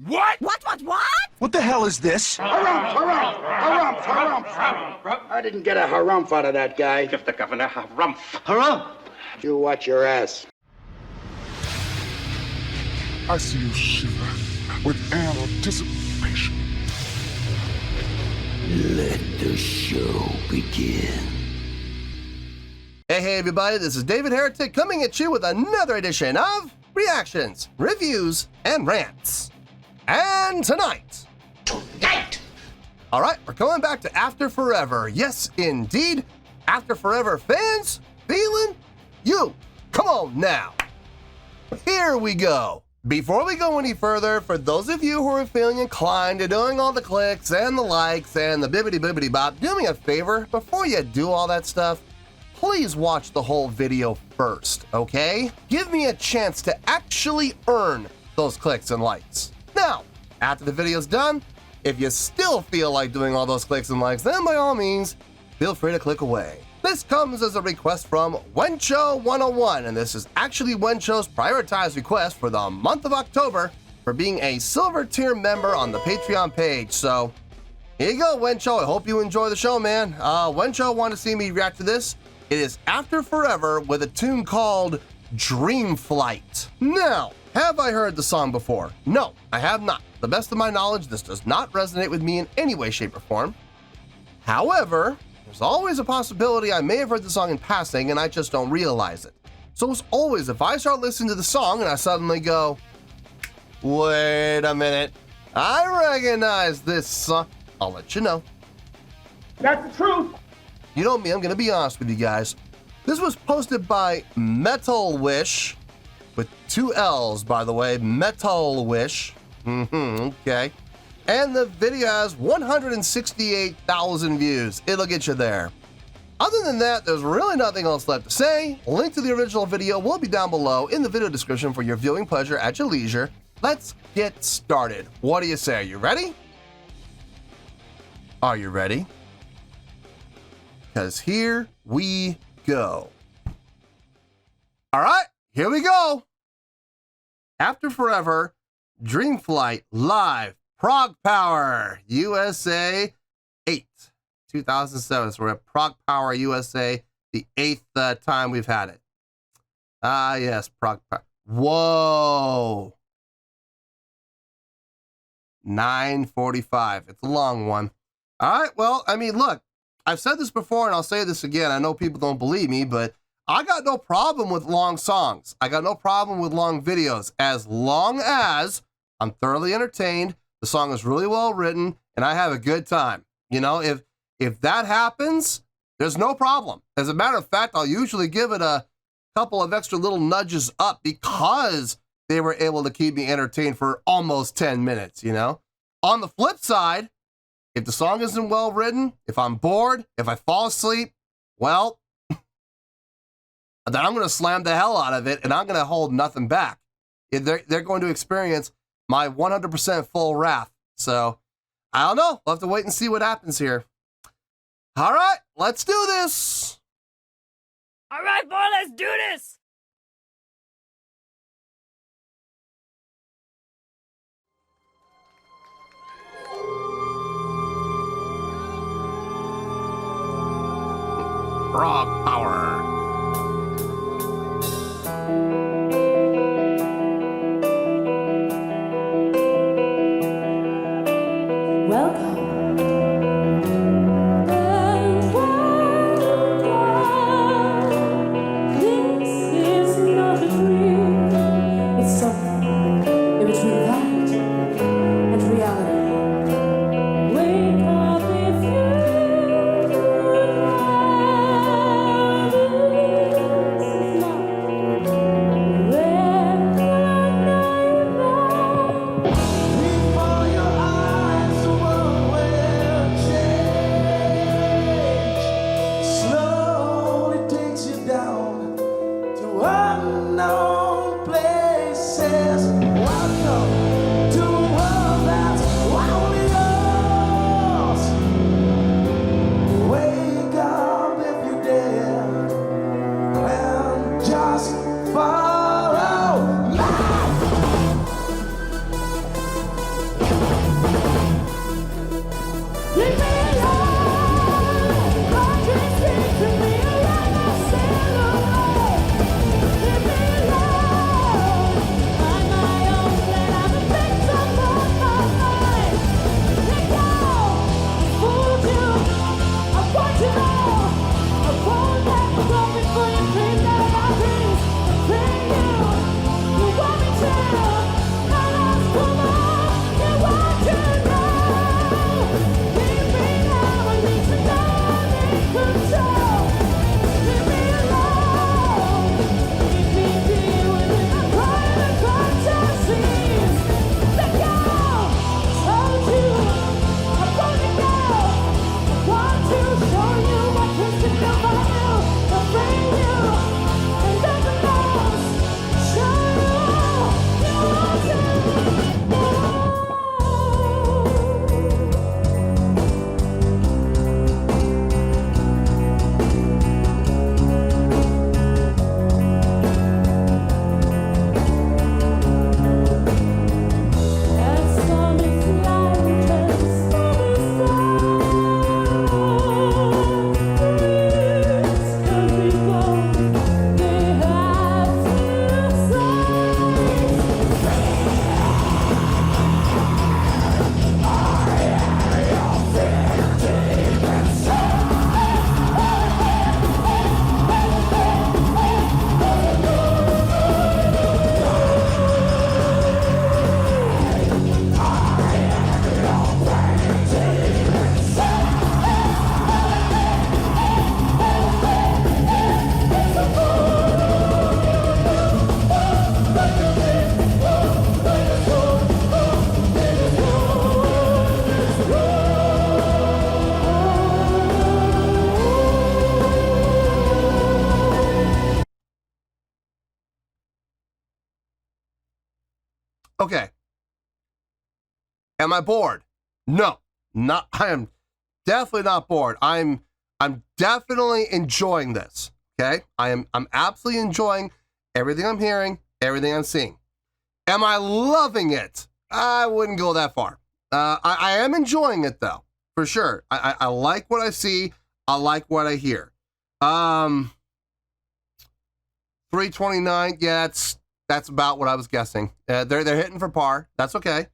What? What? What the hell is this? Harumph. I didn't get a harumph out of that guy. Give the governor harumph. Harumph! You watch your ass. I see you shiver with anticipation. Let the show begin. Hey everybody, this is David Heretic coming at you with another edition of Reactions, Reviews, and Rants. And tonight! Alright, we're going back to After Forever. Yes, indeed. After Forever Fans Feeling You. Come on now. Here we go. Before we go any further, for those of you who are feeling inclined to doing all the clicks and the likes and the bibbity bop, do me a favor, before you do all that stuff, please watch the whole video first, okay? Give me a chance to actually earn those clicks and likes. Now, after the video's done, if you still feel like doing all those clicks and likes, then by all means, feel free to click away. This comes as a request from Wencho101, and this is actually Wencho's prioritized request for the month of October for being a silver tier member on the Patreon page. So, here you go, Wencho. I hope you enjoy the show, man. Wencho wanted to see me react to this. It is After Forever with a tune called Dreamflight. Now, have I heard the song before? No, I have not. To the best of my knowledge, this does not resonate with me in any way, shape, or form. However, there's always a possibility I may have heard the song in passing and I just don't realize it. So as always, if I start listening to the song and I suddenly go, wait a minute, I recognize this song, I'll let you know. That's the truth. You know me, I'm gonna be honest with you guys. This was posted by Metal Wish, with 2 L's by the way, Metal Wish. Okay. And the video has 168,000 views. It'll get you there. Other than that, there's really nothing else left to say. A link to the original video will be down below in the video description for your viewing pleasure at your leisure. Let's get started. What do you say? Are you ready? Are you ready? Because here we go. All right, here we go. After Forever, Dreamflight Live. Prague Power USA 8, 2007. So we're at Prague Power USA, the 8th time we've had it. Yes, Prague Power. Whoa. 9:45. It's a long one. All right, well, I mean, look, I've said this before and I'll say this again. I know people don't believe me, but I got no problem with long songs. I got no problem with long videos as long as I'm thoroughly entertained. The song is really well written, and I have a good time. You know, if that happens, there's no problem. As a matter of fact, I'll usually give it a couple of extra little nudges up because they were able to keep me entertained for almost 10 minutes, you know? On the flip side, if the song isn't well written, if I'm bored, if I fall asleep, well, then I'm going to slam the hell out of it, and I'm going to hold nothing back. They're going to experience my 100% full wrath. So, I don't know. We'll have to wait and see what happens here. All right, let's do this. All right, boy, let's do this. Prague Power. This okay. Am I bored? No, not. I am definitely not bored. I'm definitely enjoying this. Okay, I'm absolutely enjoying everything I'm hearing, everything I'm seeing. Am I loving it? I wouldn't go that far. I am enjoying it though, for sure. I like what I see. I like what I hear. 329. Yeah, that's about what I was guessing. They're hitting for par. That's okay.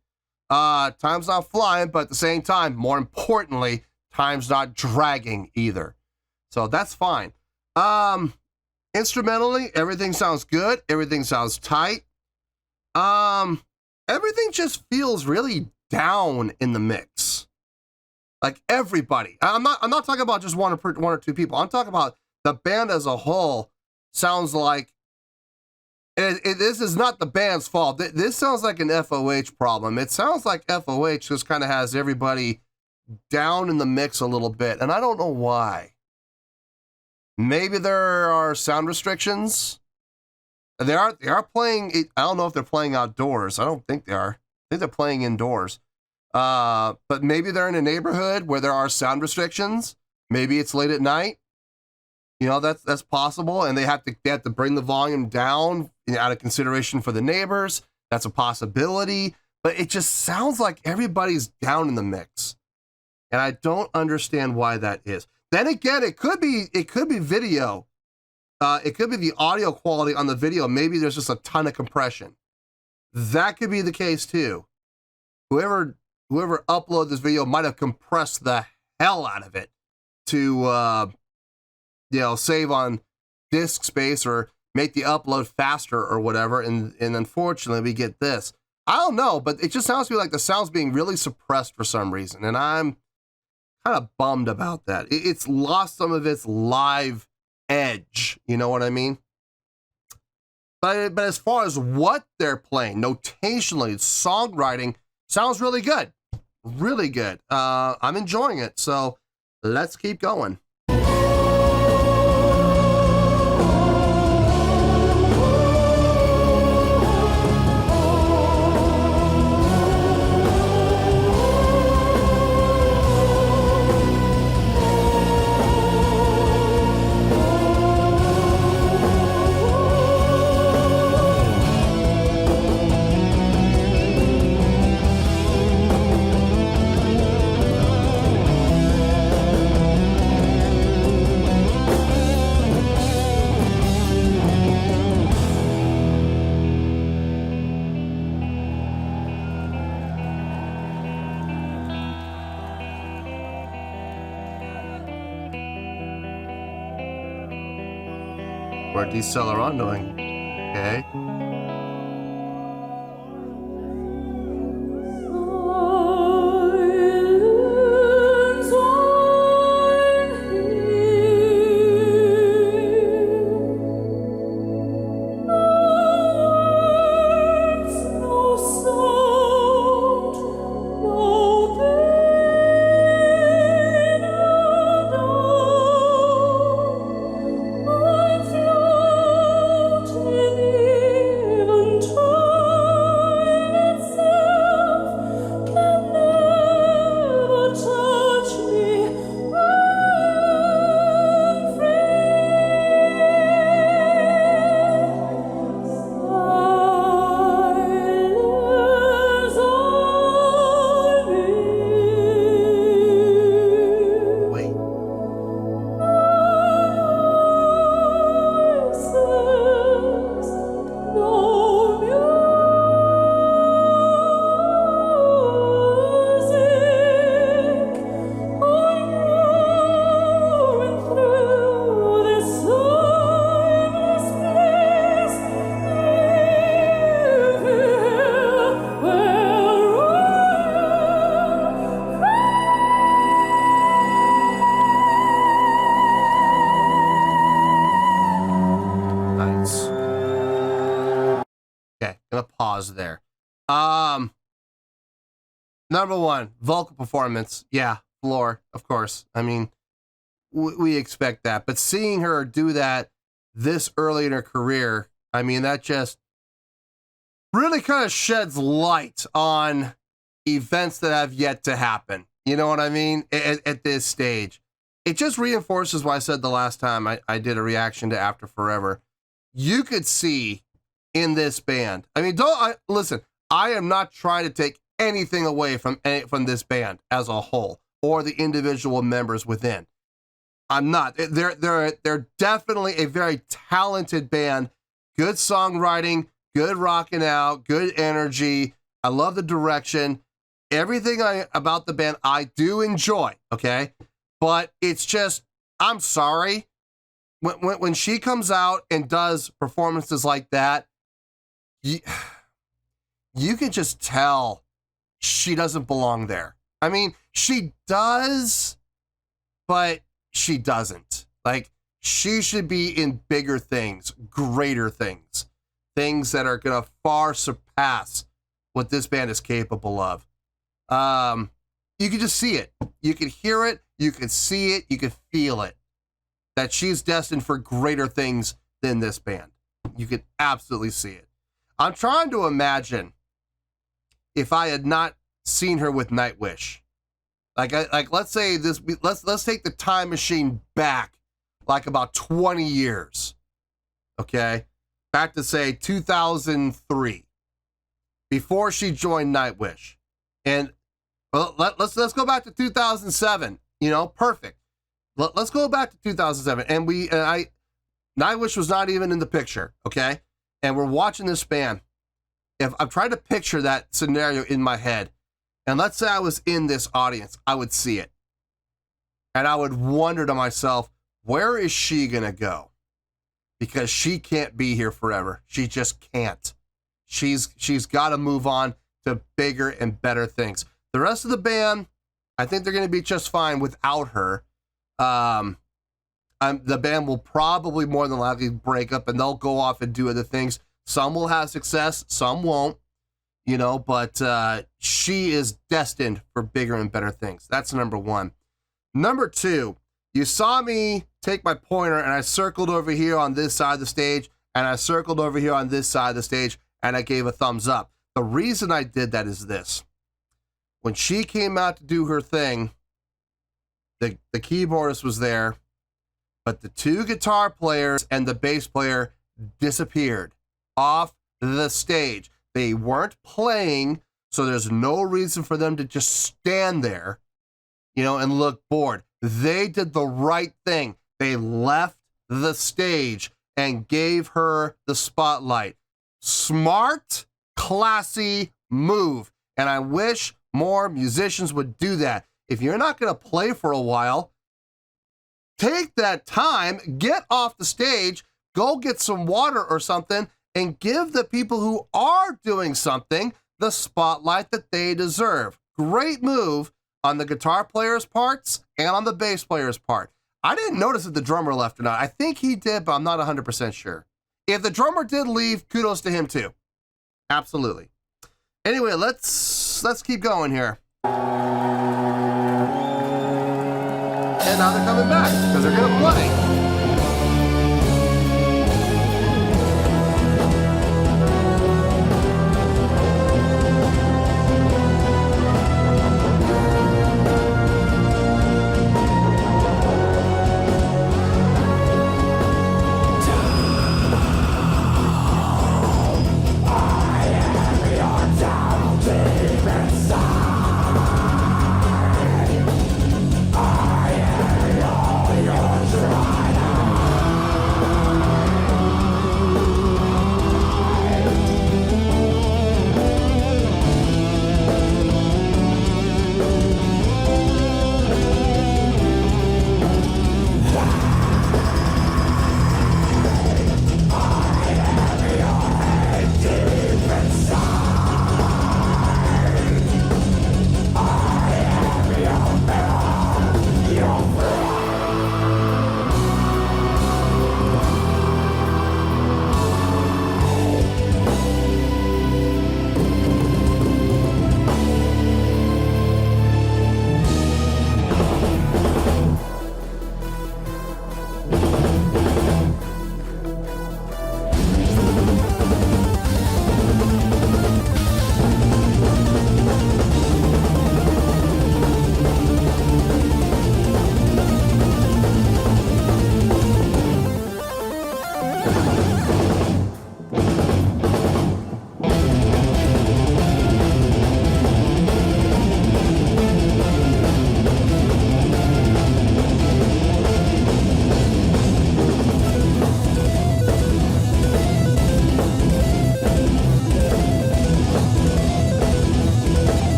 Time's not flying, but at the same time, more importantly, time's not dragging either. So that's fine. Instrumentally, everything sounds good. Everything sounds tight. Everything just feels really down in the mix. Like everybody. I'm not talking about just one or two people. I'm talking about the band as a whole. Sounds like this is not the band's fault. This sounds like an FOH problem. It sounds like FOH just kind of has everybody down in the mix a little bit, and I don't know why. Maybe there are sound restrictions. They are playing. I don't know if they're playing outdoors. I don't think they are. I think they're playing indoors. But maybe they're in a neighborhood where there are sound restrictions. Maybe it's late at night. You know, that's possible, and they have to bring the volume down out of consideration for the neighbors. That's a possibility, but it just sounds like everybody's down in the mix, and I don't understand why that is. Then again, it could be video. It could be the audio quality on the video. Maybe there's just a ton of compression. That could be the case too. Whoever uploaded this video might have compressed the hell out of it to save on disk space or make the upload faster or whatever, and unfortunately we get this. I don't know, but it just sounds to me like the sound's being really suppressed for some reason, and I'm kind of bummed about that. It's lost some of its live edge, you know what I mean? But as far as what they're playing, notationally, songwriting, sounds really good. Really good. I'm enjoying it, so let's keep going. We're decelerating. Okay. There. Number one, vocal performance. Yeah, Floor, of course. I mean, we expect that. But seeing her do that this early in her career, I mean, that just really kind of sheds light on events that have yet to happen. You know what I mean? At this stage. It just reinforces what I said the last time I did a reaction to After Forever. You could see in this band. I mean, listen, I am not trying to take anything away from this band as a whole or the individual members within. I'm not. They're definitely a very talented band. Good songwriting, good rocking out, good energy. I love the direction. Everything about the band I do enjoy, okay? But it's just, I'm sorry. When she comes out and does performances like that, you can just tell she doesn't belong there. I mean, she does, but she doesn't. Like, she should be in bigger things, greater things, things that are going to far surpass what this band is capable of. You can just see it. You can hear it. You can see it. You can feel it. That she's destined for greater things than this band. You can absolutely see it. I'm trying to imagine if I had not seen her with Nightwish. Like let's say this. Let's take the time machine back, like about 20 years. Okay, back to say 2003, before she joined Nightwish, and well, let's go back to 2007. You know, perfect. Let's go back to 2007, and Nightwish was not even in the picture. Okay, and we're watching this band. If I'm trying to picture that scenario in my head, and let's say I was in this audience, I would see it, and I would wonder to myself, where is she gonna go? Because she can't be here forever. She just can't. She's got to move on to bigger and better things. The rest of the band, I think they're going to be just fine without her. The band will probably more than likely break up and they'll go off and do other things. Some will have success, some won't, you know, but she is destined for bigger and better things. That's number one. Number two, you saw me take my pointer and I circled over here on this side of the stage and I circled over here on this side of the stage and I gave a thumbs up. The reason I did that is this. When she came out to do her thing, the keyboardist was there, but the two guitar players and the bass player disappeared off the stage. They weren't playing, so there's no reason for them to just stand there, you know, and look bored. They did the right thing. They left the stage and gave her the spotlight. Smart, classy move. And I wish more musicians would do that. If you're not going to play for a while, take that time, get off the stage, go get some water or something, and give the people who are doing something the spotlight that they deserve. Great move on the guitar player's parts and on the bass player's part. I didn't notice if the drummer left or not. I think he did, but I'm not 100% sure. If the drummer did leave, kudos to him too. Absolutely. Anyway, let's keep going here. And now they're coming back because they're gonna play.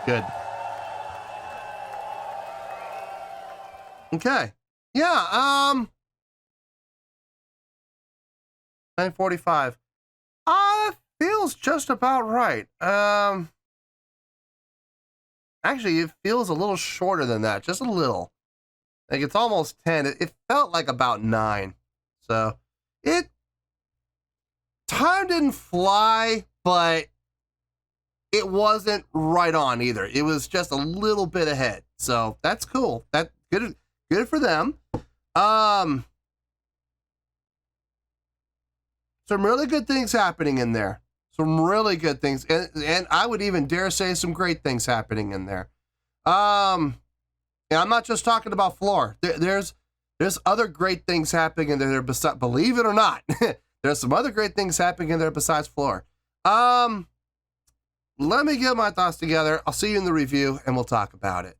Good. Okay. Yeah, 9:45. Feels just about right. Actually, it feels a little shorter than that, just a little. Like it's almost 10. It felt like about 9. So, time didn't fly, but it wasn't right on either. It was just a little bit ahead. So, that's cool. That's good for them. Some really good things happening in there. Some really good things. And I would even dare say some great things happening in there. And I'm not just talking about Floor. There's other great things happening in there besides, believe it or not. There's some other great things happening in there besides Floor. Let me get my thoughts together. I'll see you in the review and we'll talk about it.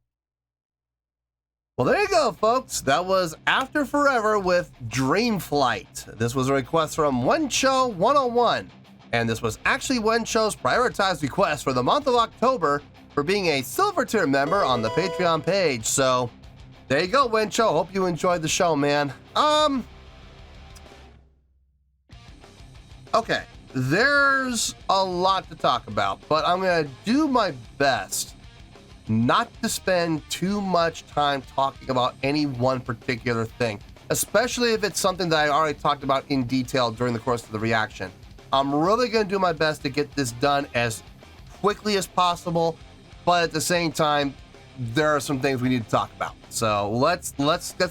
Well, there you go, folks. That was After Forever with Dreamflight. This was a request from Wencho 101. And this was actually Wencho's prioritized request for the month of October for being a silver tier member on the Patreon page. So there you go, Wencho. Hope you enjoyed the show, man. Okay, there's a lot to talk about, but I'm gonna do my best not to spend too much time talking about any one particular thing, especially if it's something that I already talked about in detail during the course of the reaction. I'm really going to do my best to get this done as quickly as possible, but at the same time, there are some things we need to talk about. So let's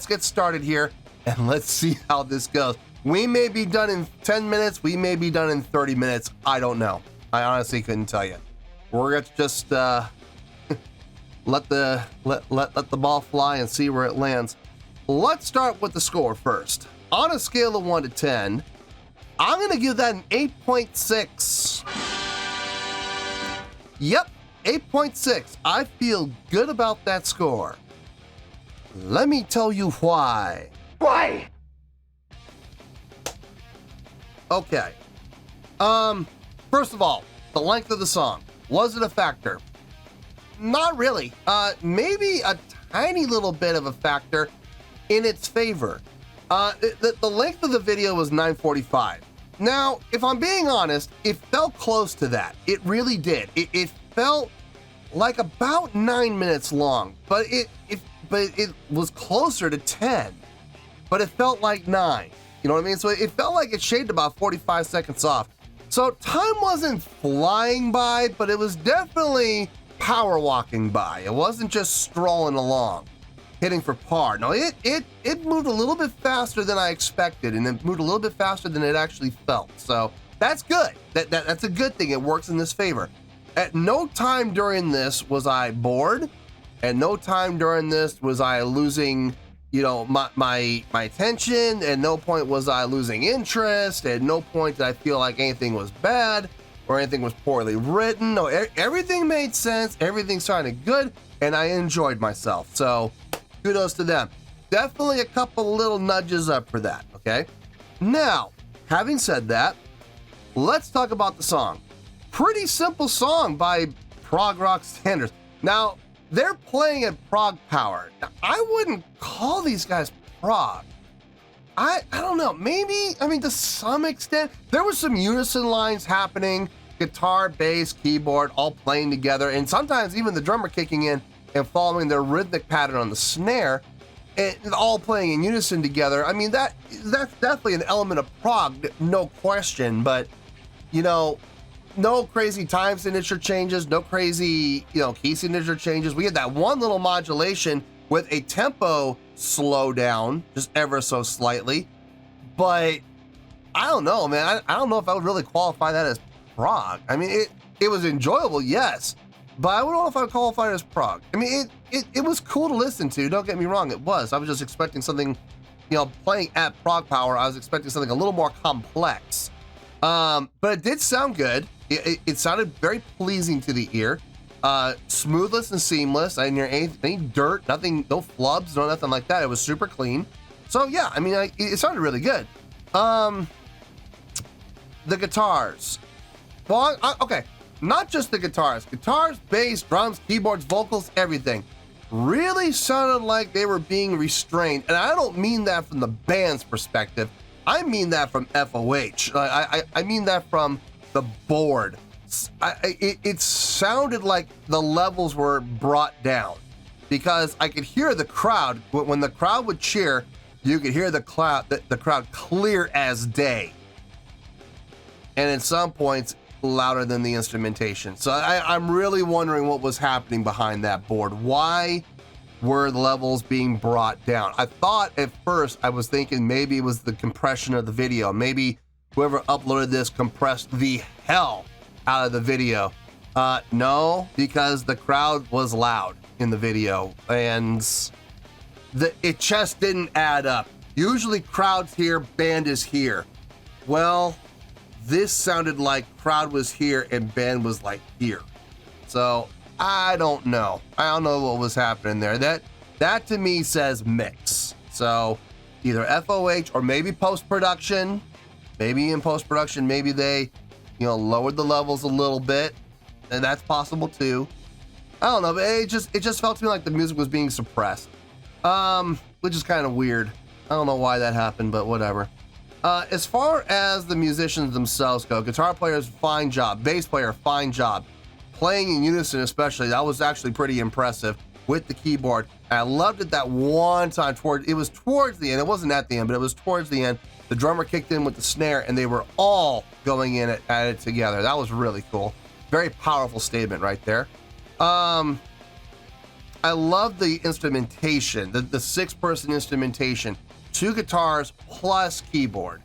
get started here and let's see how this goes. We may be done in 10 minutes. We may be done in 30 minutes. I don't know. I honestly couldn't tell you. We're going to just let the ball fly and see where it lands. Let's start with the score first. On a scale of 1 to 10, I'm going to give that an 8.6. Yep, 8.6. I feel good about that score. Let me tell you why. Why? Okay. First of all, the length of the song. Was it a factor? Not really. Maybe a tiny little bit of a factor in its favor. The length of the video was 9:45. Now, if I'm being honest, it felt close to that. It really did. It felt like about 9 minutes long, but it was closer to 10. But it felt like 9. You know what I mean? So it felt like it shaved about 45 seconds off. So time wasn't flying by, but it was definitely power walking by. It wasn't just strolling along, hitting for par. No, it moved a little bit faster than I expected, and it moved a little bit faster than it actually felt. So that's good. That's a good thing. It works in this favor. At no time during this was I bored. At no time during this was I losing, my attention. At no point was I losing interest. At no point did I feel like anything was bad or anything was poorly written. No, everything made sense. Everything sounded good, and I enjoyed myself. So kudos to them. Definitely a couple little nudges up for that, okay? Now, having said that, let's talk about the song. Pretty simple song by prog rock standards. Now, they're playing at prog power. Now, I wouldn't call these guys prog. I don't know, maybe, I mean, to some extent, there was some unison lines happening, guitar, bass, keyboard, all playing together, and sometimes even the drummer kicking in and following their rhythmic pattern on the snare, and all playing in unison together. I mean, that's definitely an element of prog, no question, but, you know, no crazy time signature changes, no crazy, key signature changes. We had that one little modulation with a tempo slowdown, just ever so slightly. But I don't know, man. I don't know if I would really qualify that as prog. I mean, it was enjoyable, yes, but I don't know if I would qualify it as prog. I mean, it was cool to listen to. Don't get me wrong, it was. I was just expecting something, playing at prog power, I was expecting something a little more complex. But it did sound good. It sounded very pleasing to the ear. Smoothless and seamless. I didn't hear any dirt, nothing, no flubs, no nothing like that. It was super clean. So yeah, I mean, it sounded really good. The guitars. Well, okay, not just the guitars. Guitars, bass, drums, keyboards, vocals, everything. Really sounded like they were being restrained. And I don't mean that from the band's perspective. I mean that from FOH. I mean that from the board. It sounded like the levels were brought down because I could hear the crowd. When the crowd would cheer, you could hear the crowd clear as day. And at some points, louder than the instrumentation. So I'm really wondering what was happening behind that board. Why were the levels being brought down? I thought at first, I was thinking maybe it was the compression of the video. Maybe whoever uploaded this compressed the hell out of the video. No, because the crowd was loud in the video and it just didn't add up. Usually crowd's here, band is here. Well, this sounded like crowd was here and band was like here. So I don't know. I don't know what was happening there. That to me says mix. So either FOH or maybe post-production. Maybe in post-production, maybe they, lowered the levels a little bit, and that's possible too. I don't know, but it just felt to me like the music was being suppressed, which is kind of weird. I don't know why that happened, but whatever. As far as the musicians themselves go, guitar players, fine job. Bass player, fine job. Playing in unison especially, that was actually pretty impressive with the keyboard. And I loved it that one time it was towards the end. It wasn't at the end, but it was towards the end. The drummer kicked in with the snare and they were all going in at it together. That was really cool. Very powerful statement right there. I love the instrumentation, the 6-person instrumentation. 2 guitars plus keyboard,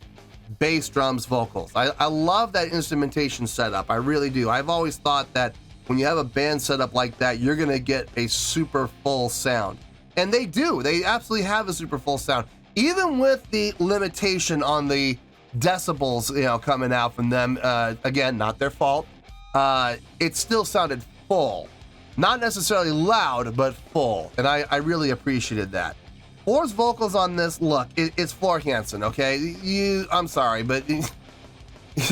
bass, drums, vocals. I love that instrumentation setup. I really do. I've always thought that when you have a band setup like that, you're going to get a super full sound. And they do. They absolutely have a super full sound. Even with the limitation on the decibels, coming out from them, again, not their fault, it still sounded full. Not necessarily loud, but full. And I really appreciated that. Floor's vocals on this, look, it's Floor Hansen, okay? I'm sorry, but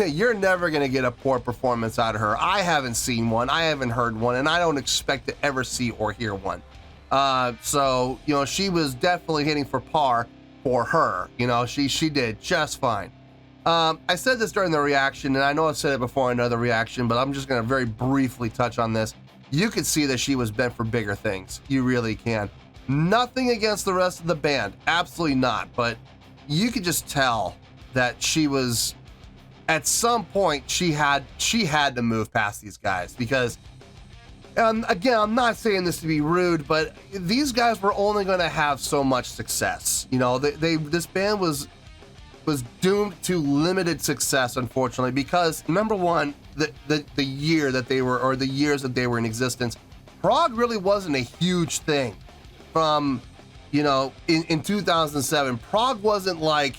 you're never going to get a poor performance out of her. I haven't seen one, I haven't heard one, and I don't expect to ever see or hear one. So, she was definitely hitting for par for her. She did just fine. I said this during the reaction, and I know I've said it before in another reaction, but I'm just going to very briefly touch on this. You could see that she was meant for bigger things. You really can. Nothing against the rest of the band, absolutely not, but you could just tell that she was, at some point, she had to move past these guys because, again, I'm not saying this to be rude, but these guys were only going to have so much success. This band was doomed to limited success, unfortunately, because number one, the year that they were, or the years that they were in existence, prog really wasn't a huge thing. From, in 2007, prog wasn't like,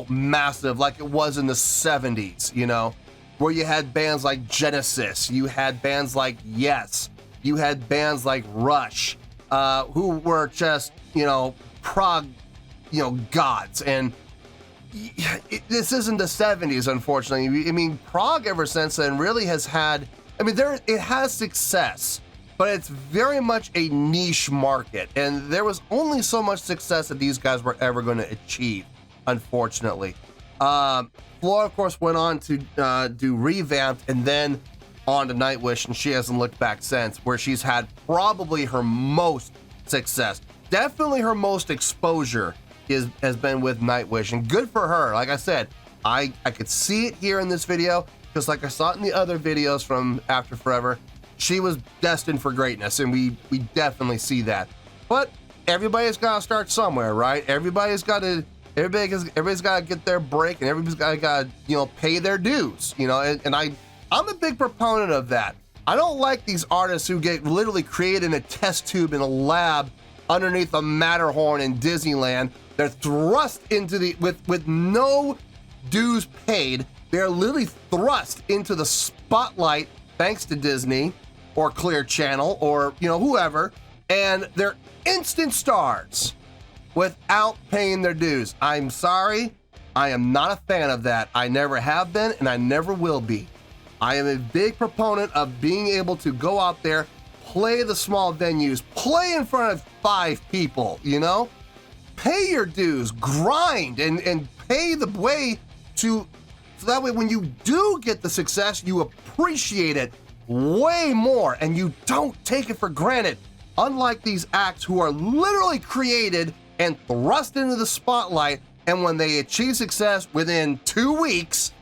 massive like it was in the 70s, where you had bands like Genesis, you had bands like Yes, you had bands like Rush, who were just, prog, gods. And this isn't the 70s, unfortunately. I mean, Prague ever since then really has had, I mean, it has success, but it's very much a niche market. And there was only so much success that these guys were ever going to achieve, unfortunately. Flora, of course, went on to do Revamped and then on to Nightwish, and she hasn't looked back since, where she's had probably her most success. Definitely her most exposure has been with Nightwish, and good for her. Like I said, I could see it here in this video, because like I saw it in the other videos from After Forever, she was destined for greatness, and we definitely see that. But everybody's got to start somewhere, right? Everybody's got to get their break, and everybody's got to, you know, pay their dues, you know. And I'm a big proponent of that. I don't like these artists who get literally created in a test tube in a lab underneath a Matterhorn in Disneyland. They're thrust into with no dues paid. They're literally thrust into the spotlight, thanks to Disney or Clear Channel or, you know, whoever, and they're instant stars without paying their dues. I'm sorry, I am not a fan of that. I never have been, and I never will be. I am a big proponent of being able to go out there, play the small venues, play in front of 5 people, you know? Pay your dues, grind, and pay the way so that way when you do get the success, you appreciate it way more and you don't take it for granted. Unlike these acts who are literally created and thrust into the spotlight, and when they achieve success within 2 weeks,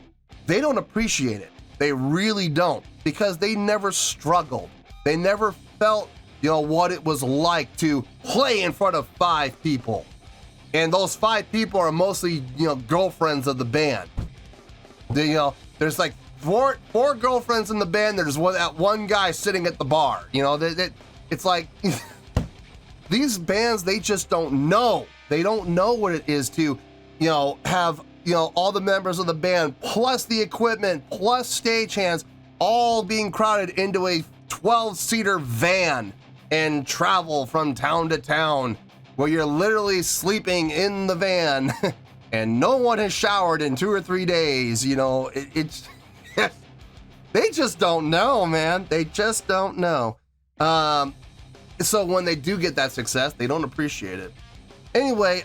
they don't appreciate it. They really don't, because they never struggled. They never felt, you know, what it was like to play in front of 5 people. And those 5 people are mostly, you know, girlfriends of the band. You know, there's like four girlfriends in the band. There's that one guy sitting at the bar. You know, it's like these bands, they just don't know. They don't know what it is to, you know, have, you know, all the members of the band, plus the equipment, plus stagehands, all being crowded into a 12-seater van and travel from town to town, where you're literally sleeping in the van and no one has showered in 2 or 3 days. You know, it's they just don't know, man. They just don't know. So when they do get that success, they don't appreciate it. Anyway,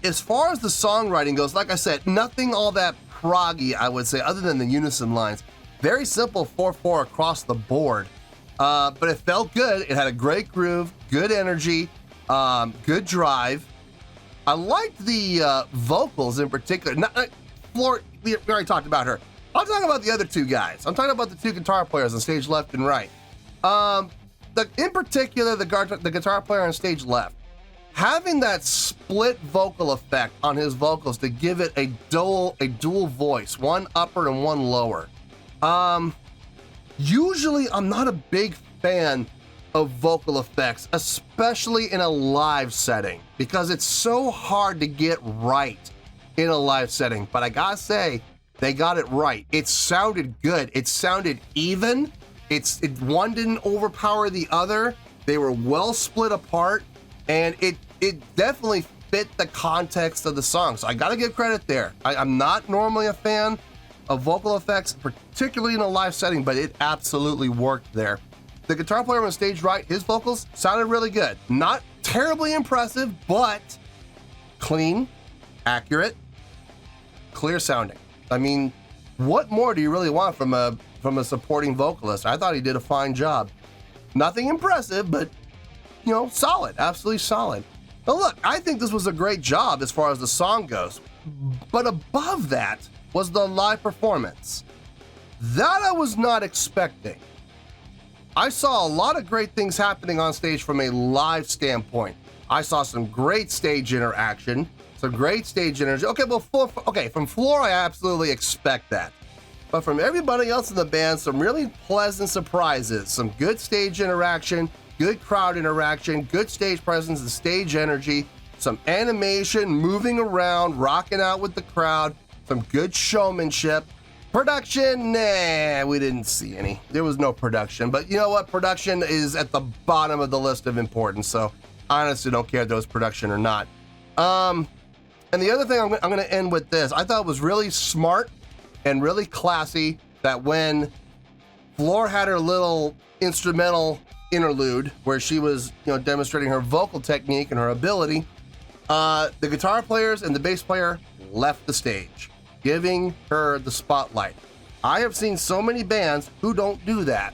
as far as the songwriting goes, like I said, nothing all that proggy, I would say, other than the unison lines. Very simple 4/4 across the board. But it felt good. It had a great groove, good energy, good drive. I liked the vocals in particular. Floor, we already talked about her. I'm talking about the other 2 guys. I'm talking about the 2 guitar players on stage left and right. In particular, the guitar player on stage left, having that split vocal effect on his vocals to give it a dual voice, one upper and one lower. Usually I'm not a big fan of vocal effects, especially in a live setting, because it's so hard to get right in a live setting. But I gotta say, they got it right. It sounded good. It sounded even. One didn't overpower the other. They were well split apart, and it definitely fit the context of the song. So I gotta give credit there. I'm not normally a fan of vocal effects, particularly in a live setting, but it absolutely worked there. The guitar player on stage right, his vocals sounded really good. Not terribly impressive, but clean, accurate, clear sounding. I mean, what more do you really want from a supporting vocalist? I thought he did a fine job. Nothing impressive, but, you know, solid, absolutely solid. Now look, I think this was a great job as far as the song goes, but above that was the live performance. That I was not expecting. I saw a lot of great things happening on stage from a live standpoint. I saw some great stage interaction, some great stage energy. Okay, well, from Floor, I absolutely expect that. But from everybody else in the band, some really pleasant surprises, some good stage interaction, good crowd interaction, good stage presence and stage energy, some animation, moving around, rocking out with the crowd, some good showmanship. Production, nah, we didn't see any. There was no production, but you know what? Production is at the bottom of the list of importance, so I honestly don't care if there was production or not. And the other thing I'm going to end with this. I thought it was really smart and really classy that when Floor had her little instrumental interlude where she was, demonstrating her vocal technique and her ability, the guitar players and the bass player left the stage, giving her the spotlight. I have seen so many bands who don't do that.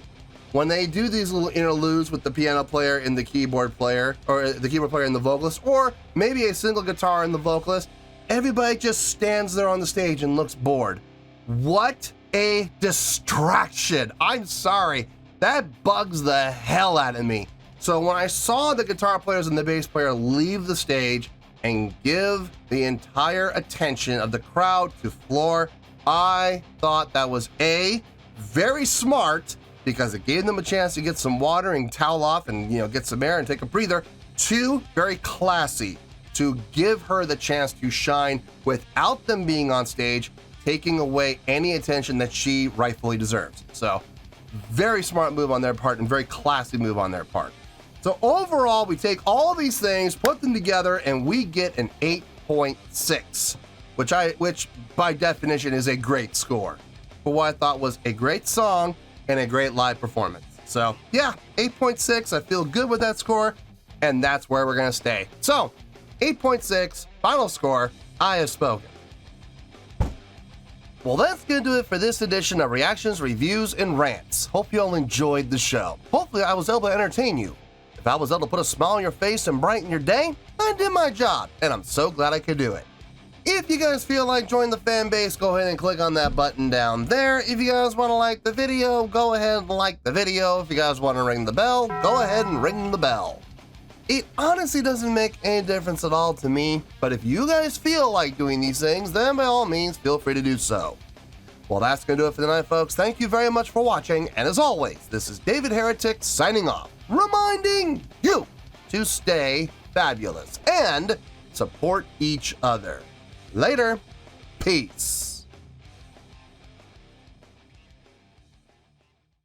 When they do these little interludes with the piano player and the keyboard player, or the keyboard player and the vocalist, or maybe a single guitar and the vocalist, everybody just stands there on the stage and looks bored. What a distraction. I'm sorry. That bugs the hell out of me. So when I saw the guitar players and the bass player leave the stage and give the entire attention of the crowd to Floor, I thought that was A, very smart, because it gave them a chance to get some water and towel off and get some air and take a breather. 2, very classy, to give her the chance to shine without them being on stage, taking away any attention that she rightfully deserves. So very smart move on their part and very classy move on their part. So overall, we take all these things, put them together, and we get an 8.6, which by definition is a great score for what I thought was a great song and a great live performance. So yeah, 8.6, I feel good with that score, and that's where we're gonna stay. So 8.6, final score, I have spoken. Well, that's gonna do it for this edition of Reactions, Reviews, and Rants. Hope you all enjoyed the show. Hopefully I was able to entertain you. If I was able to put a smile on your face and brighten your day, I did my job, and I'm so glad I could do it. If you guys feel like joining the fan base, go ahead and click on that button down there. If you guys want to like the video, go ahead and like the video. If you guys want to ring the bell, go ahead and ring the bell. It honestly doesn't make any difference at all to me, but if you guys feel like doing these things, then by all means, feel free to do so. Well, that's going to do it for the night, folks. Thank you very much for watching, and as always, this is David Heretic signing off, reminding you to stay fabulous and support each other. Later. Peace.